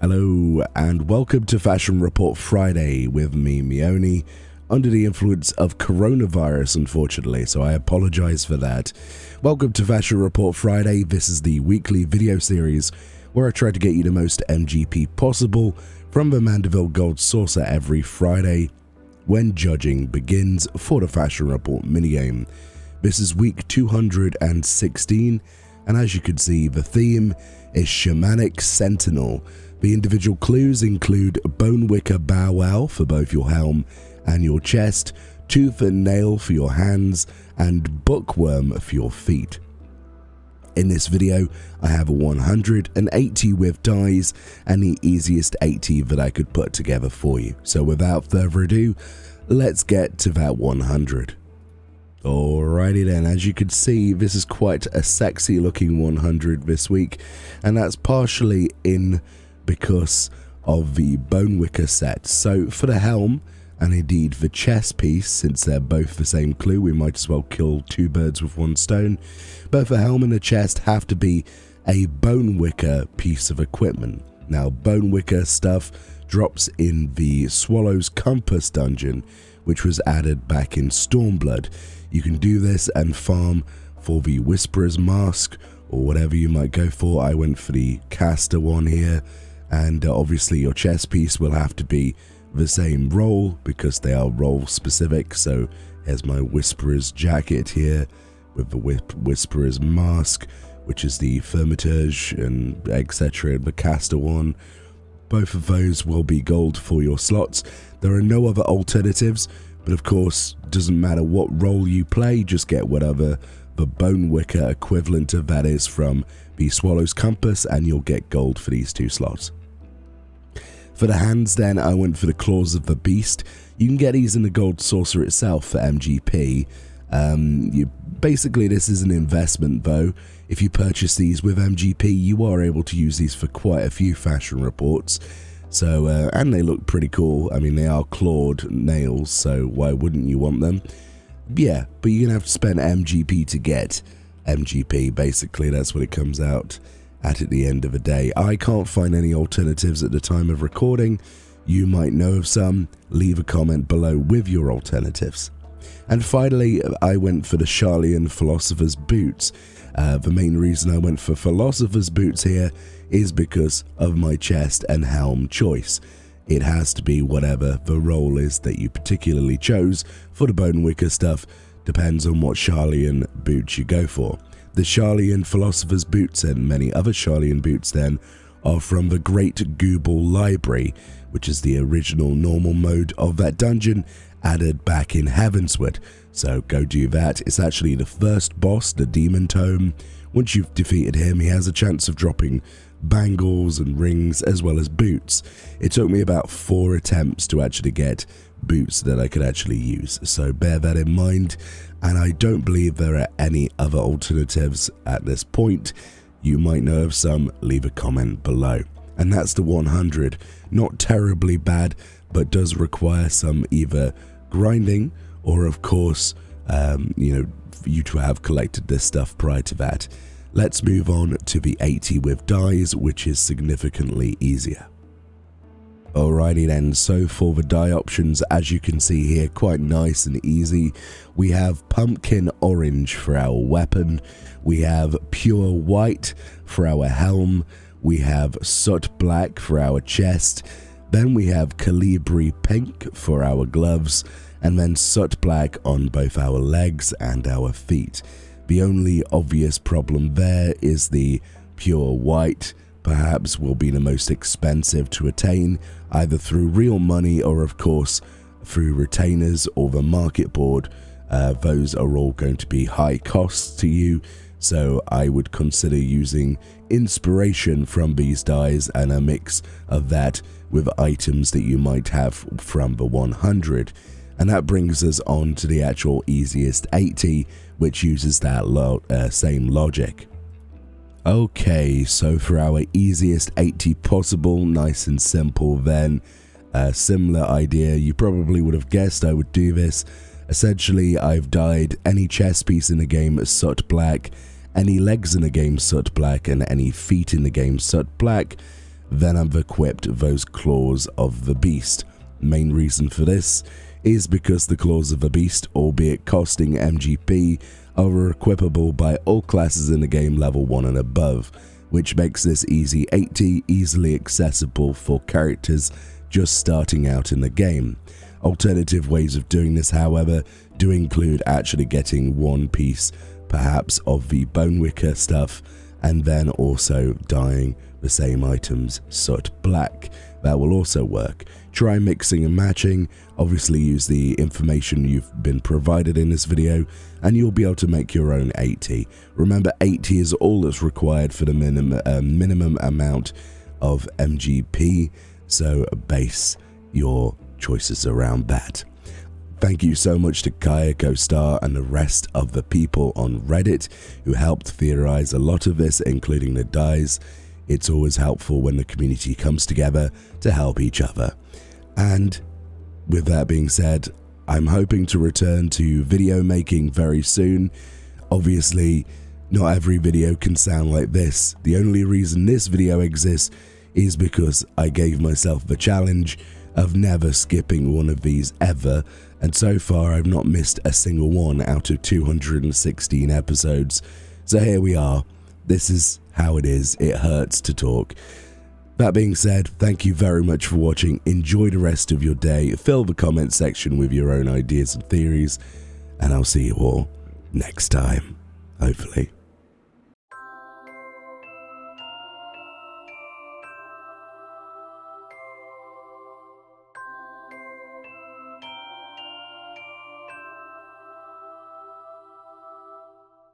Hello and welcome to Fashion Report Friday with me, Meoni, under the influence of coronavirus unfortunately, so I apologize for that. Welcome to Fashion Report Friday. This is the weekly video series where I try to get you the most MGP possible from the Mandeville Gold Saucer every Friday when judging begins for the Fashion Report minigame. This is week 216 and as you can see the theme is Shamanic Sentinel. The individual clues include Bone Wicker Bow Wow for both your helm and your chest, Tooth and Nail for your hands, and Bookworm for your feet. In this video, I have 180 with dies and the easiest 80 that I could put together for you. So without further ado, let's get to that 100. Alrighty then, as you can see, this is quite a sexy looking 100 this week, and that's partially in because of the Bone Wicker set. So for the helm, and indeed the chest piece, since they're both the same clue, we might as well kill two birds with one stone. Both the helm and the chest have to be a Bone Wicker piece of equipment. Now, Bone Wicker stuff drops in the Swallow's Compass dungeon, which was added back in Stormblood. You can do this and farm for the Whisperer's Mask, or whatever you might go for. I went for the caster one here, and obviously your chest piece will have to be the same role because they are role specific. So here's my Whisperer's jacket here with the Whisperer's Mask, which is the Thaumaturge and etc. the caster one. Both of those will be gold for your slots. There are no other alternatives, but of course doesn't matter what role you play, just get whatever the Bone Wicker equivalent of that is from the Swallow's Compass and you'll get gold for these two slots. For the hands then, I went for the Claws of the Beast. You can get these in the Gold Saucer itself for MGP. Basically this is an investment though. If you purchase these with MGP, you are able to use these for quite a few fashion reports. So, and they look pretty cool. I mean, they are clawed nails, so why wouldn't you want them? Yeah, but you're gonna have to spend MGP to get MGP. Basically, that's what it comes out at the end of the day. I can't find any alternatives at the time of recording. You might know of some. Leave a comment below with your alternatives. And finally, I went for the Sharlayan Philosopher's Boots. The main reason I went for Philosopher's Boots here is because of my chest and helm choice. It has to be whatever the role is that you particularly chose for the Bone Wicker stuff. Depends on what Sharlayan boots you go for. The Sharlayan Philosopher's Boots and many other Sharlayan boots then are from the Great Gooble Library, which is the original normal mode of that dungeon added back in Heavensward. So go do that. It's actually the first boss, the Demon Tome. Once you've defeated him, he has a chance of dropping bangles and rings as well as boots. It took me about 4 attempts to actually get boots that I could actually use, so bear that in mind. And I don't believe there are any other alternatives at this point. You might know of some, leave a comment below. And that's the 100. Not terribly bad, but does require some either grinding or of course you to have collected this stuff prior to that. Let's move on to the 80 with dies, which is significantly easier. Alrighty then, so for the die options, as you can see here, quite nice and easy. We have Pumpkin Orange for our weapon, we have Pure White for our helm, we have Soot Black for our chest, then we have Calibri Pink for our gloves, and then Soot Black on both our legs and our feet. The only obvious problem there is the Pure White perhaps will be the most expensive to attain, either through real money or of course through retainers or the market board. Those are all going to be high costs to you, so I would consider using inspiration from these dies and a mix of that with items that you might have from the 100. And that brings us on to the actual easiest 80, which uses that same logic. Okay, so for our easiest 80 possible, nice and simple then, similar idea, you probably would have guessed I would do this. Essentially, I've dyed any chest piece in the game Soot Black, any legs in the game Soot Black, and any feet in the game Soot Black. then I've equipped those claws of the beast. Main reason for this is because the claws of the beast, albeit costing MGP, are equipable by all classes in the game level 1 and above, which makes this easy 80 easily accessible for characters just starting out in the game. Alternative ways of doing this, however, do include actually getting one piece perhaps of the bone wicker stuff and then also dyeing the same items soot black. That will also work. Try mixing and matching. Obviously use the information you've been provided in this video and you'll be able to make your own 80. Remember, 80 is all that's required for the minimum amount of MGP, so base your choices around that. Thank you so much to Kayako Star and the rest of the people on Reddit who helped theorize a lot of this, including the dyes. It's always helpful when the community comes together to help each other. And with that being said, I'm hoping to return to video making very soon. Obviously, not every video can sound like this. The only reason this video exists is because I gave myself the challenge of never skipping one of these ever, and so far I've not missed a single one out of 216 episodes. So here we are. This is how it is. It hurts to talk. That being said, thank you very much for watching. Enjoy the rest of your day. Fill the comment section with your own ideas and theories, and I'll see you all next time, hopefully.